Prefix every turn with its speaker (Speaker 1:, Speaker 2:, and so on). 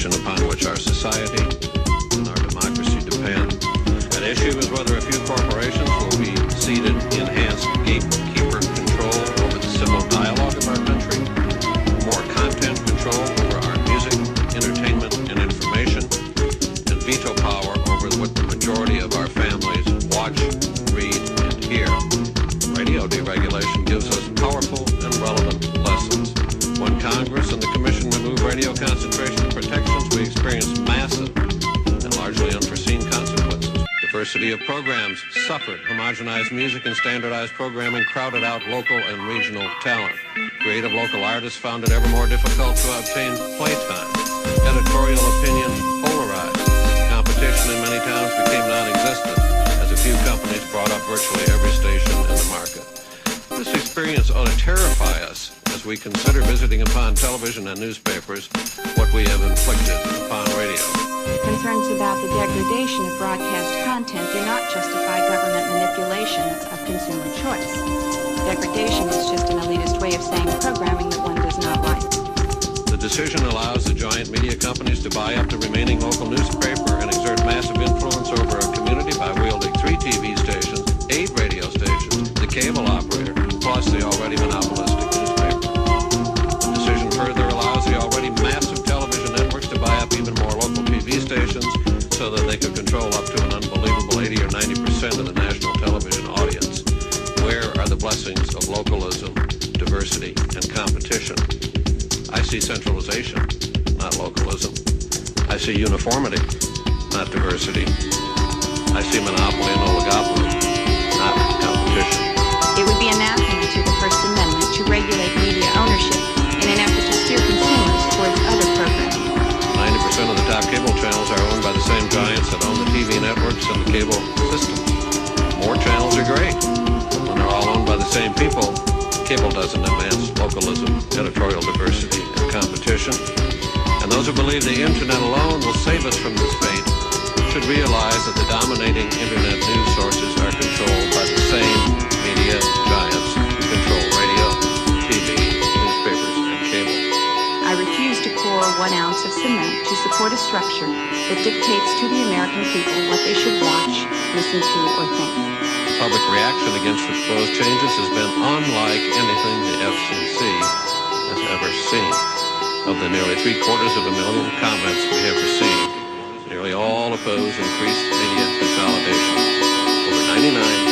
Speaker 1: foundation upon which our society and our democracy depend. An issue is whether a few corporations will be ceded enhanced gatekeeper control over the civil dialogue of our country, more content control over our music, entertainment, and information, and veto power over what the majority of our families watch, read, and hear. Radio deregulation gives us powerful and relevant lessons. When Congress and the Commission remove radio concentration protections, we experience massive and largely unforeseen consequences. Diversity of programs suffered. Homogenized music and standardized programming crowded out local and regional talent. Creative local artists found it ever more difficult to obtain playtime. Editorial opinion polarized. Competition in many towns became non-existent as a few companies brought up virtually every station in the market. This experience ought to terrify us as we consider visiting upon television and newspapers what we have inflicted upon radio.
Speaker 2: Concerns about the degradation of broadcast content do not justify government manipulation of consumer choice. Degradation is just an elitist way of saying programming that one does not like.
Speaker 1: The decision allows the giant media companies to buy up the remaining local newspaper and exert massive influence over a community by wielding 3 TV stations, 8 radio stations, the cable operator, plus the already monopolistic newspaper. The decision further allows the already massive television networks to buy up even more local TV stations so that they could control up to an unbelievable 80 or 90% of the national television audience. Where are the blessings of localism, diversity, and competition? I see centralization, not localism. I see uniformity, not diversity. I see monopoly and oligopoly, not competition.
Speaker 2: It would be anathema to the First Amendment to regulate media ownership in an effort to steer consumers towards other programming.
Speaker 1: 90% of the top cable channels are owned by the same giants that own the TV networks and the cable systems. More channels are great, but when they're all owned by the same people, cable doesn't advance localism, editorial diversity, and competition. And those who believe the internet alone will save us from this fate should realize that the dominating internet news sources are controlled by the same media giants who control radio, TV, newspapers, and cable.
Speaker 2: I refuse to pour 1 ounce of cement to support a structure that dictates to the American people what they should watch, listen to, or think.
Speaker 1: Public reaction against the proposed changes has been unlike anything the FCC has ever seen. Of the nearly 750,000 comments we have received, nearly all oppose increased media consolidation. Over 99